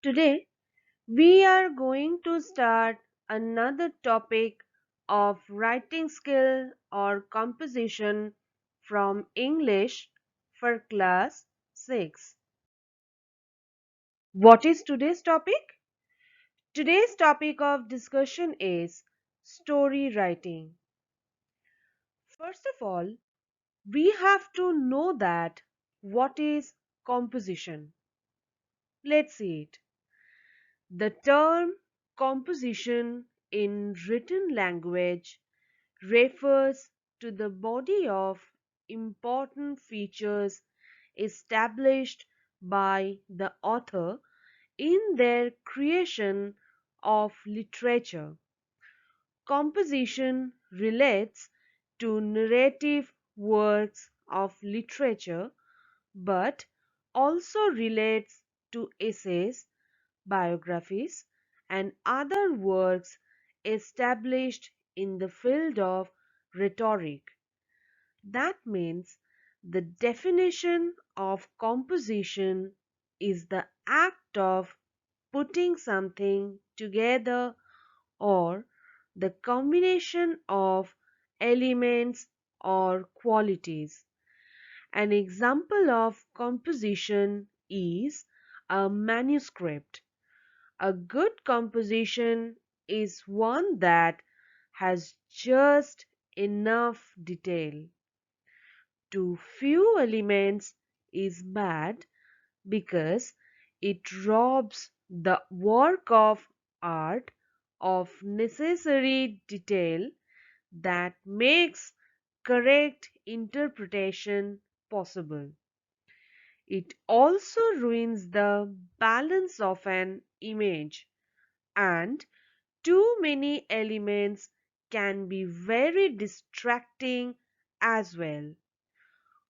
Today, we are going to start another topic of writing skill or composition from English for class 6. What is today's topic? Today's topic of discussion is story writing. First of all, we have to know that what is composition. Let's see it. The term composition in written language refers to the body of important features established by the author in their creation of literature. Composition relates to narrative works of literature but also relates to essays, biographies, and other works established in the field of rhetoric. That means the definition of composition is the act of putting something together or the combination of elements or qualities. An example of composition is a manuscript. A good composition is one that has just enough detail. Too few elements is bad because it robs the work of art of necessary detail that makes correct interpretation possible. It also ruins the balance of an image, and too many elements can be very distracting as well.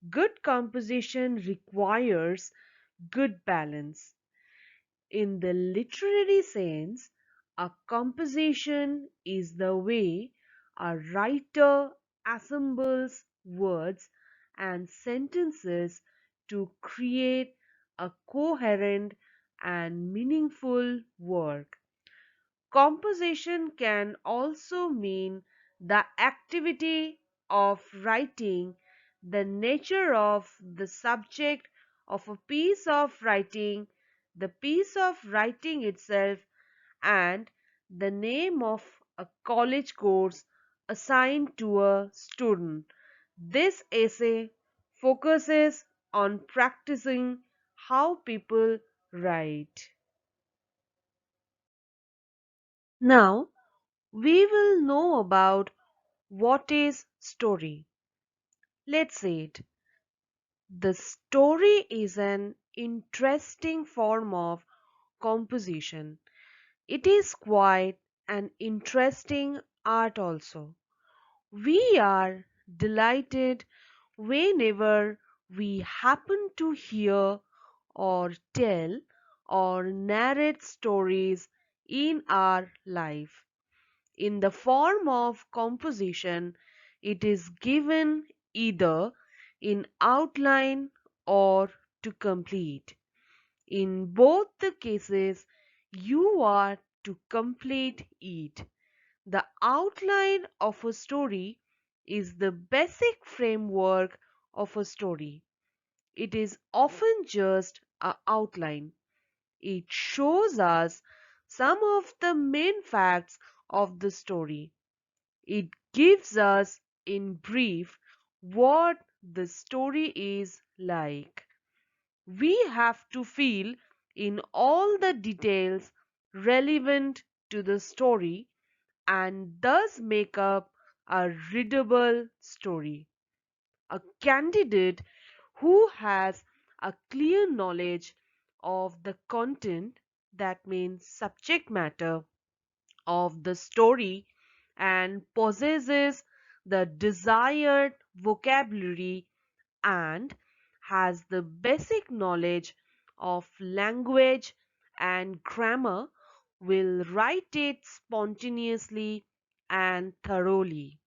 Good composition requires good balance. In the literary sense, a composition is the way a writer assembles words and sentences to create a coherent and meaningful work. Composition can also mean the activity of writing, the nature of the subject of a piece of writing, the piece of writing itself, and the name of a college course assigned to a student. This essay focuses on practicing how people write. Now, we will know about what is story. Let's see it. The story is an interesting form of composition. It is quite an interesting art also. We are delighted whenever we happen to hear or tell or narrate stories in our life. In the form of composition, it is given either in outline or to complete. In both the cases, you are to complete it. The outline of a story is the basic framework of a story. It is often just an outline. It shows us some of the main facts of the story. It gives us in brief what the story is like. We have to fill in all the details relevant to the story and thus make up a readable story. A candidate who has a clear knowledge of the content, that means subject matter, of the story and possesses the desired vocabulary and has the basic knowledge of language and grammar will write it spontaneously and thoroughly.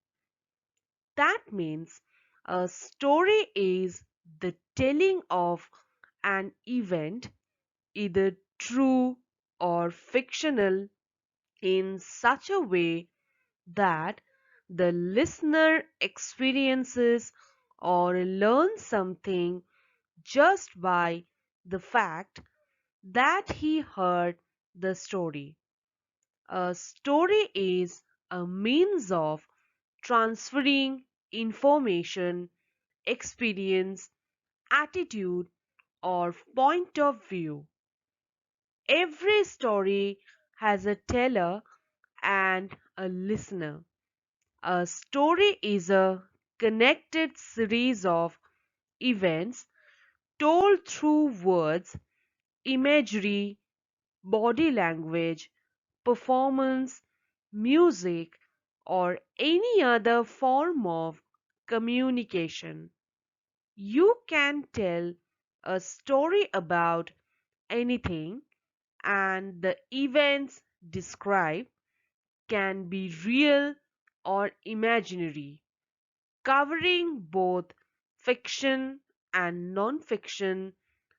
That means a story is the telling of an event, either true or fictional in such a way that the listener experiences or learns something just by the fact that he heard the story. A story is a means of transferring information, experience, attitude, or point of view. Every story has a teller and a listener. A story is a connected series of events told through words, imagery, body language, performance, music, or any other form of communication. You can tell a story about anything, and the events described can be real or imaginary, covering both fiction and non-fiction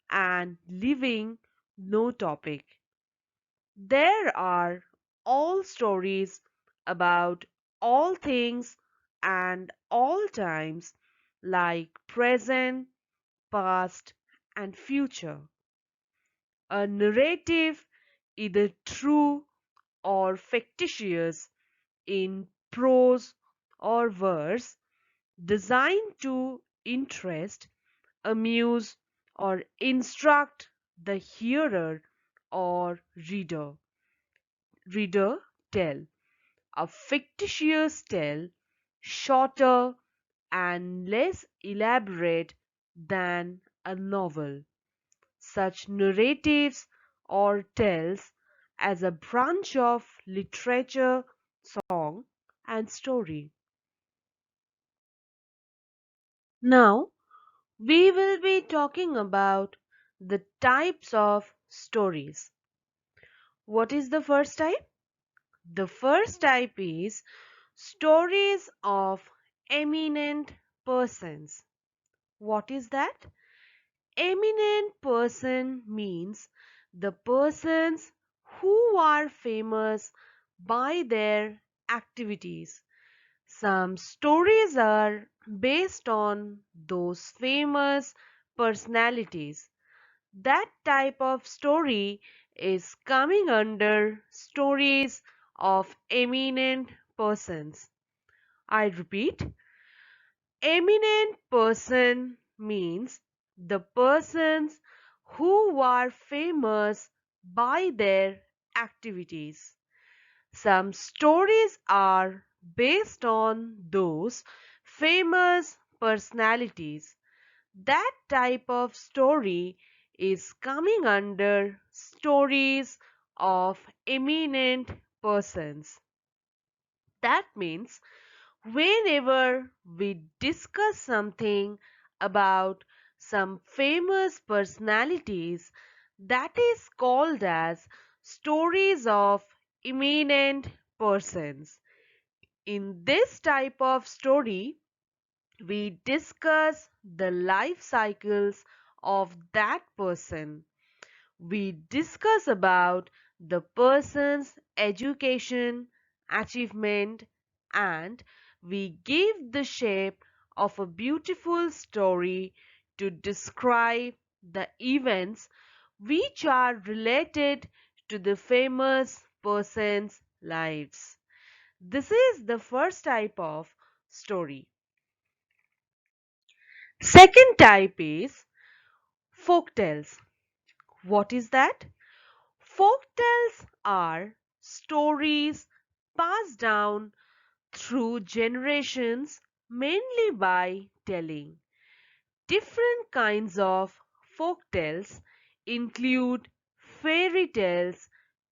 and leaving no topic. There are all stories about all things and all times, like present, past, and future. A narrative, either true or fictitious, in prose or verse, designed to interest, amuse, or instruct the hearer or reader. Reader tell. A fictitious tale, shorter and less elaborate than a novel. Such narratives or tales as a branch of literature, song, and story. Now, we will be talking about the types of stories. What is the first type? The first type is stories of eminent persons. What is that? Eminent person means the persons who are famous by their activities. Some stories are based on those famous personalities. That type of story is coming under stories of eminent persons. I repeat, eminent person means the persons who are famous by their activities. Some stories are based on those famous personalities. That type of story is coming under stories of eminent persons. That means whenever we discuss something about some famous personalities, that is called as stories of eminent persons. In this type of story, we discuss the life cycles of that person. We discuss about the person's education, achievement, and we give the shape of a beautiful story to describe the events which are related to the famous person's lives. This is the first type of story. Second type is folk tales. What is that? Folk tales are stories passed down through generations mainly by telling. Different kinds of folk tales include fairy tales,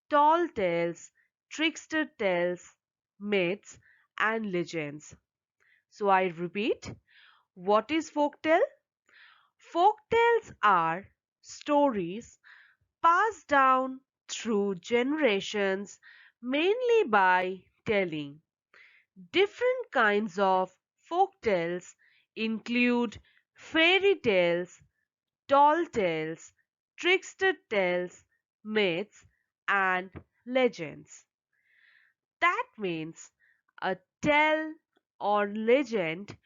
tall tales, trickster tales, myths, and legends. So I repeat, what is folk tale? Folk tales are stories passed down through generations mainly by telling. Different kinds of folk tales include fairy tales, tall tales, trickster tales, myths, and legends. That means a tale or legend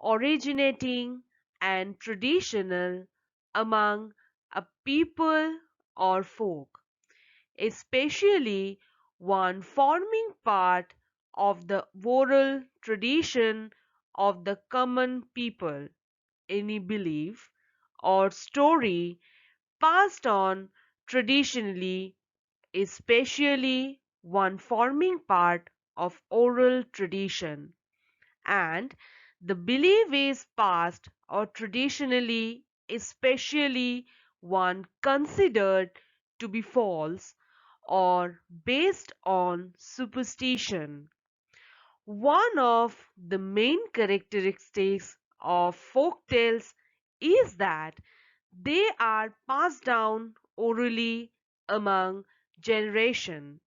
originating and traditional among a people or folk, especially one forming part of the oral tradition of the common people. Any belief or story passed on traditionally, especially one forming part of oral tradition, and the belief is passed or traditionally, especially one considered to be false or based on superstition. One of the main characteristics of folk tales is that they are passed down orally among generations.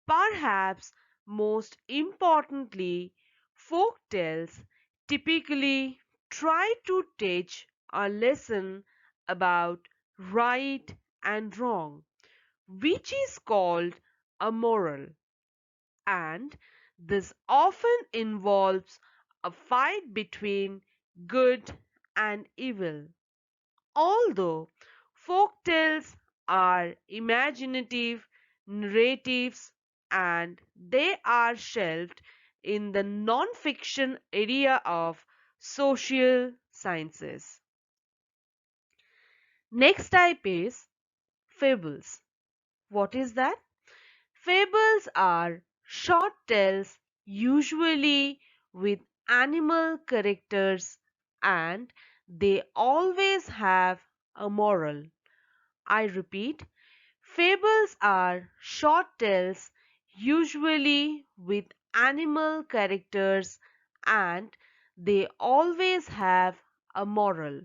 Perhaps most importantly, folk tales typically try to teach a lesson about right and wrong, which is called a moral, and this often involves a fight between good and evil. Although folk tales are imaginative narratives and they are shelved in the non-fiction area of social sciences. Next type is fables. What is that? Fables are short tales usually with animal characters and they always have a moral. I repeat, fables are short tales usually with animal characters and they always have a moral.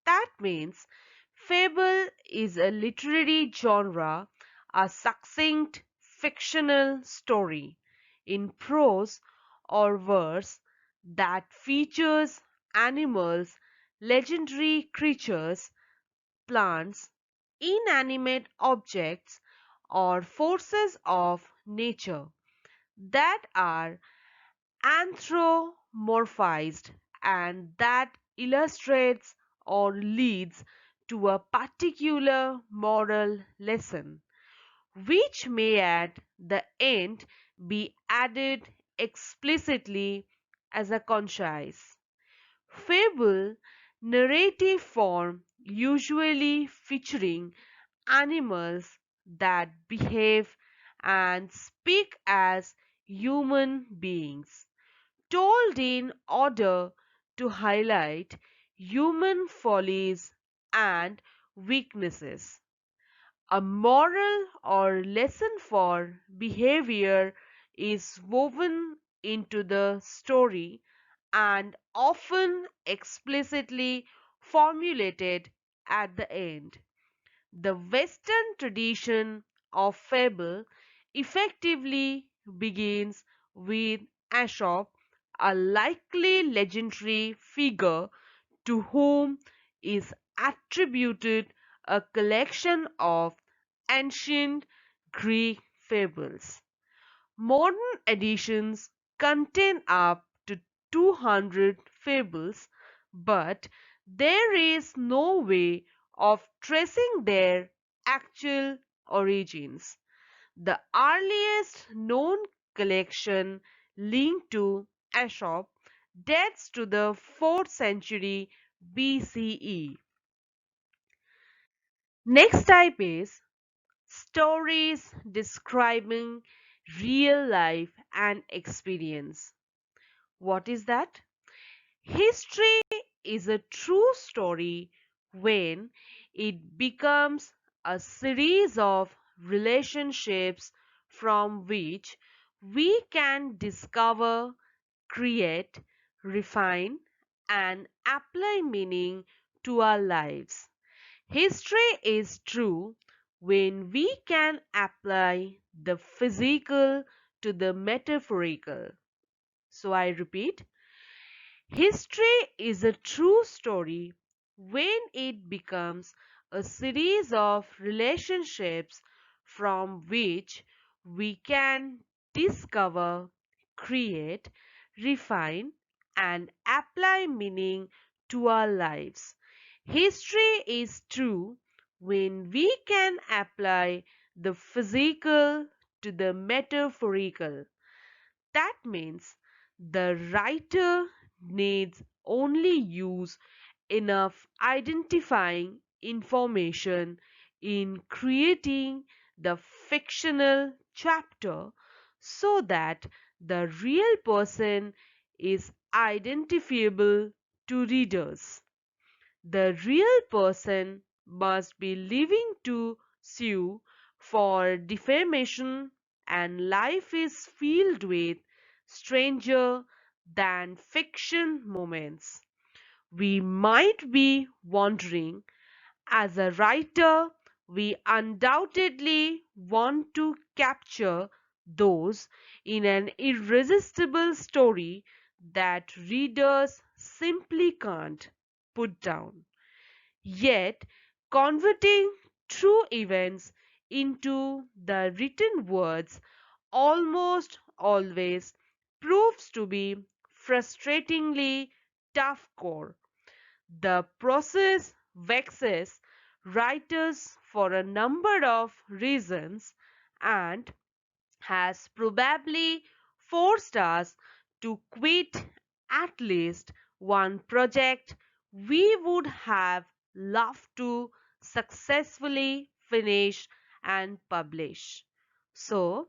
That means fable is a literary genre, a succinct fictional story in prose or verse that features animals, legendary creatures, plants, inanimate objects, or forces of nature that are anthropomorphized and that illustrates or leads to a particular moral lesson, which may at the end be added explicitly as a conscience. Fable narrative form usually featuring animals that behave and speak as human beings, told in order to highlight human follies and weaknesses. A moral or lesson for behavior is woven into the story and often explicitly formulated at the end. The Western tradition of fable effectively begins with Aesop, a likely legendary figure to whom is attributed a collection of ancient Greek fables. Modern editions contain up to 200 fables, but there is no way of tracing their actual origins. The earliest known collection linked to Aesop dates to the 4th century BCE. Next type is stories describing real life and experience. What is that? History is a true story when it becomes a series of relationships from which we can discover, create, refine, and apply meaning to our lives. History is true when we can apply the physical to the metaphorical. So I repeat, history is a true story when it becomes a series of relationships from which we can discover, create, refine, and apply meaning to our lives. History is true when we can apply the physical to the metaphorical. That means the writer needs only use enough identifying information in creating the fictional chapter so that the real person is identifiable to readers. The real person must be living to sue for defamation, and life is filled with stranger than fiction moments. We might be wondering, as a writer, we undoubtedly want to capture those in an irresistible story that readers simply can't put down. Yet, converting true events into the written words almost always proves to be frustratingly tough core. The process vexes writers for a number of reasons and has probably forced us to quit at least one project we would have loved to successfully finish and publish. So,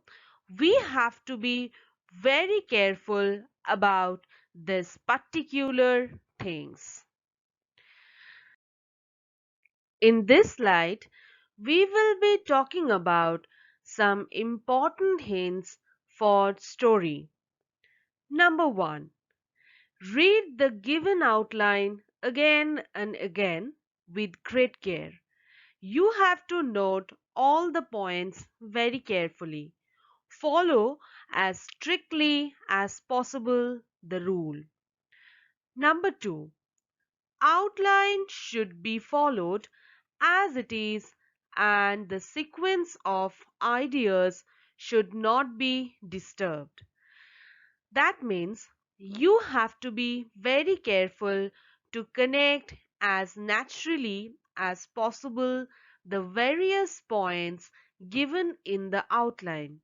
we have to be very careful about this particular things. In this slide, we will be talking about some important hints for story. Number 1. Read the given outline again and again with great care. You have to note all the points very carefully. Follow as strictly as possible the rule. Number 2. Outline should be followed as it is, and the sequence of ideas should not be disturbed. That means you have to be very careful to connect as naturally as possible the various points given in the outline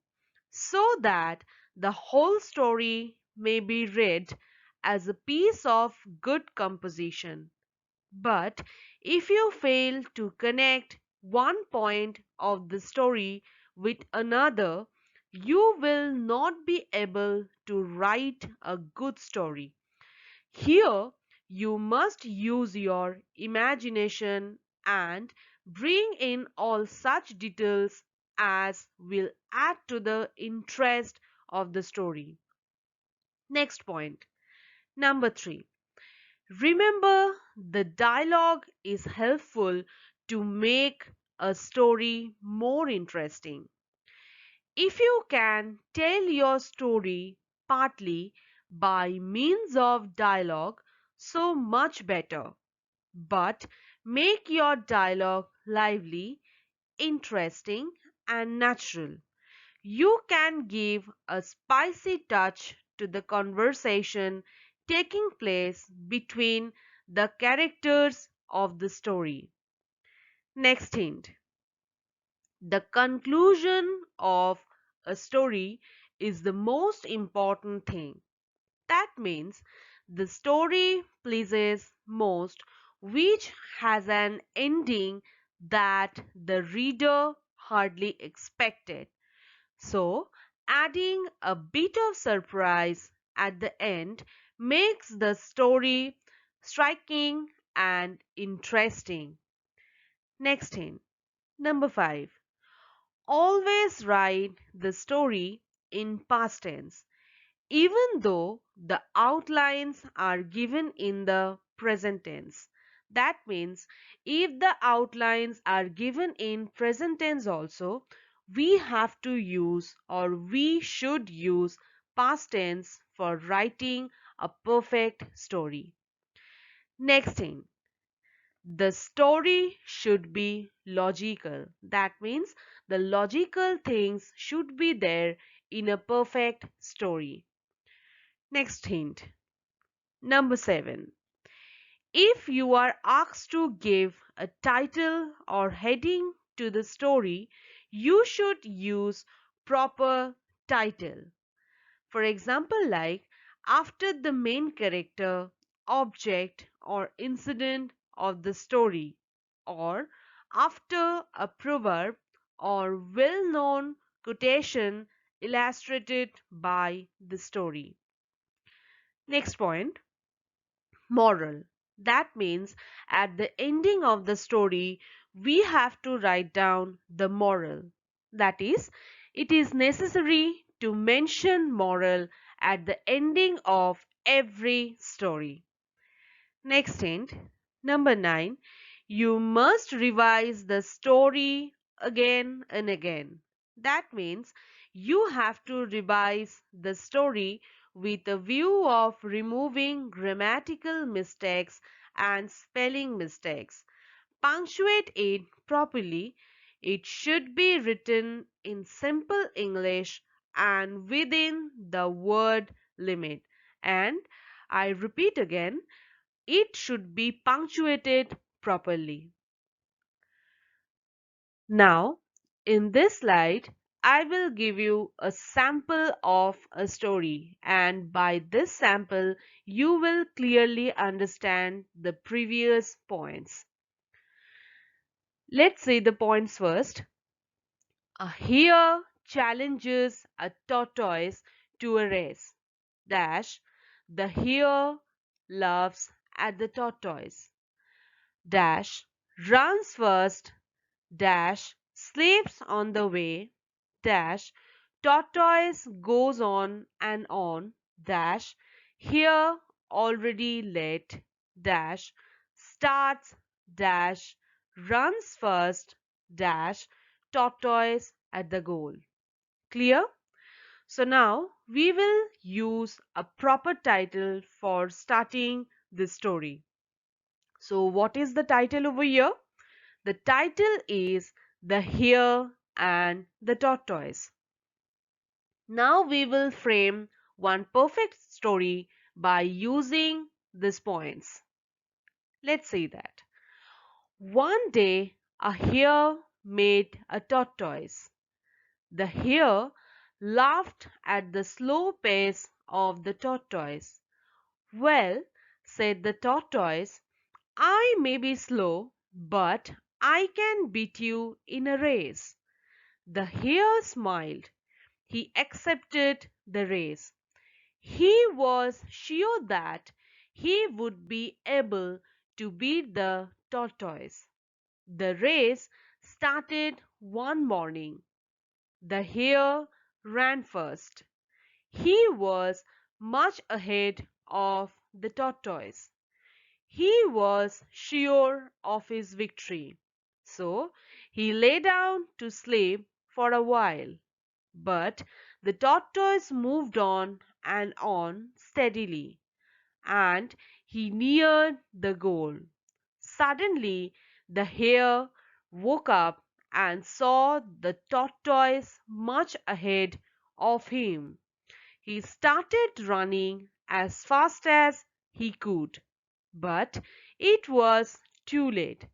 so that the whole story may be read as a piece of good composition. But if you fail to connect one point of the story with another, you will not be able to write a good story. Here, you must use your imagination and bring in all such details as will add to the interest of the story. Next point, number 3. Remember, the dialogue is helpful to make a story more interesting. If you can tell your story partly by means of dialogue, so much better. But make your dialogue lively, interesting, and natural. You can give a spicy touch to the conversation taking place between the characters of the story. Next hint. The conclusion of a story is the most important thing. That means the story pleases most which has an ending that the reader hardly expected. So, adding a bit of surprise at the end makes the story striking and interesting. Next thing, number 5. Always write the story in past tense, even though the outlines are given in the present tense. That means if the outlines are given in present tense also, we have to use or we should use past tense for writing a perfect story. Next thing, The story should be logical. That means the logical things should be there in a perfect story. Next hint. Number 7. If you are asked to give a title or heading to the story, you should use proper title. For example, like after the main character, object, or incident of the story, or after a proverb or well known quotation illustrated by the story. Next point, moral. That means at the ending of the story, we have to write down the moral. That is, it is necessary to mention moral at the ending of every story. Next hint, number 9, you must revise the story again and again. That means you have to revise the story with a view of removing grammatical mistakes and spelling mistakes. Punctuate it properly. It should be written in simple English and within the word limit. And I repeat again, it should be punctuated properly. Now, in this slide, I will give you a sample of a story, and by this sample, you will clearly understand the previous points. Let's see the points first. A hare challenges a tortoise to a race. Dash. The hare laughs at the tortoise. Dash. Runs first. Dash. Sleeps on the way. Dash. Tortoise goes on and on. Dash. Here already late. Dash. Starts. Dash. Runs first. Dash. Tortoise at the goal. Clear? So now we will use a proper title for starting this story. So what is the title over here? The title is The Hare and the Tortoise. Now we will frame one perfect story by using these points. Let's see that. One day a hare met a tortoise. The hare laughed at the slow pace of the tortoise. "Well," said the tortoise, "I may be slow, but I can beat you in a race." The hare smiled. He accepted the race. He was sure that he would be able to beat the tortoise. The race started one morning. The hare ran first. He was much ahead of the tortoise. He was sure of his victory. So he lay down to sleep for a while. But the tortoise moved on and on steadily, and he neared the goal. Suddenly the hare woke up and saw the tortoise much ahead of him. He started running as fast as he could, but it was too late.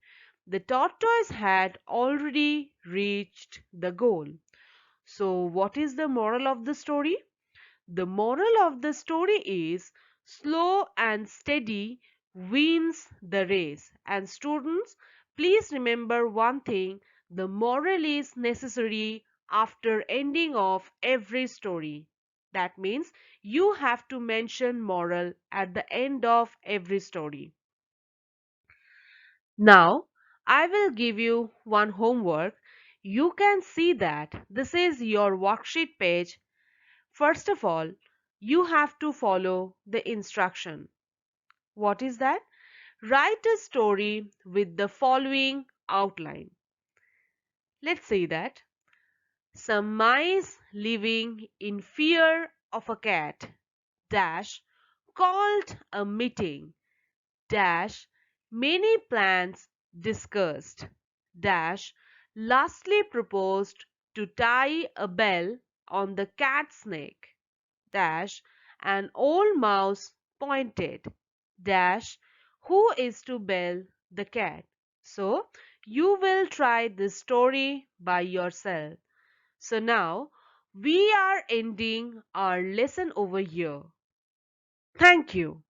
The tortoise had already reached the goal. So, what is the moral of the story? The moral of the story is slow and steady wins the race. And students, please remember one thing, the moral is necessary after ending of every story. That means you have to mention moral at the end of every story. Now, I will give you one homework. You can see that this is your worksheet page. First of all, you have to follow the instruction. What is that? Write a story with the following outline. Let's say that. Some mice living in fear of a cat dash called a meeting dash Many plans discussed. Dash lastly proposed to tie a bell on the cat's neck. Dash an old mouse pointed. Dash who is to bell the cat. So you will try this story by yourself. So now we are ending our lesson over here. Thank you.